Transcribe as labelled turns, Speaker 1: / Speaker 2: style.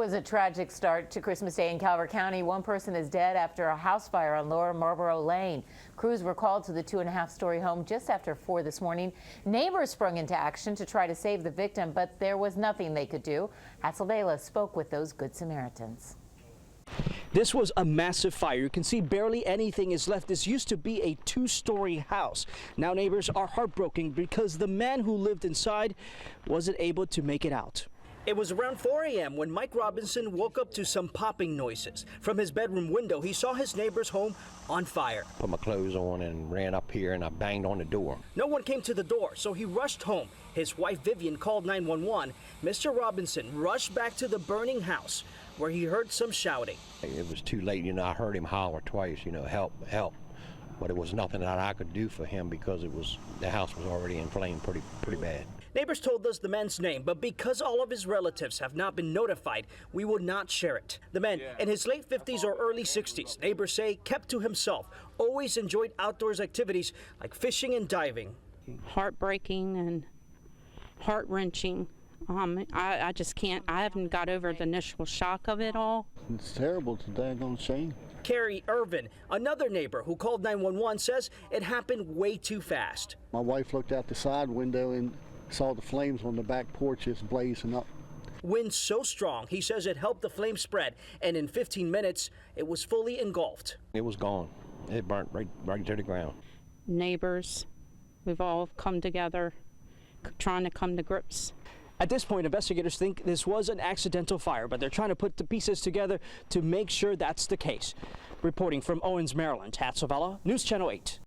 Speaker 1: was a tragic start to Christmas Day in Calvert County. One person is dead after a house fire on Lower Marlboro Lane. Crews were called to the 2.5-story home just after 4 this morning. Neighbors sprung into action to try to save the victim, but there was nothing they could do. Hatsel Vela spoke with those Good Samaritans.
Speaker 2: This was a massive fire. You can see barely anything is left. This used to be a 2-story house. Now neighbors are heartbroken because the man who lived inside wasn't able to make it out. It was around 4 a.m. when Mike Robinson woke up to some popping noises. From his bedroom window, he saw his neighbor's home on fire.
Speaker 3: Put my clothes on and ran up here and I banged on the door.
Speaker 2: No one came to the door, so he rushed home. His wife Vivian called 911. Mr. Robinson rushed back to the burning house where he heard some shouting.
Speaker 3: It was too late, I heard him holler twice, help, help. But it was nothing that I could do for him because the house was already in flame pretty bad.
Speaker 2: Neighbors told us the man's name, but because all of his relatives have not been notified, we will not share it. The man, in his late 50s or early 60s, neighbors say kept to himself, always enjoyed outdoors activities like fishing and diving.
Speaker 4: Heartbreaking and heart-wrenching. I just can't, I haven't got over the initial shock of it all.
Speaker 5: It's terrible, it's a daggone shame.
Speaker 2: Carrie Irvin, another neighbor who called 911, says it happened way too fast.
Speaker 5: My wife looked out the side window and saw the flames on the back porch just blazing up.
Speaker 2: Wind so strong, he says it helped the flame spread, and in 15 minutes, it was fully engulfed.
Speaker 3: It was gone. It burnt right to the ground.
Speaker 4: Neighbors, we've all come together, trying to come to grips.
Speaker 2: At this point, investigators think this was an accidental fire, but they're trying to put the pieces together to make sure that's the case. Reporting from Owens, Maryland, Hatsel Vela, News Channel 8.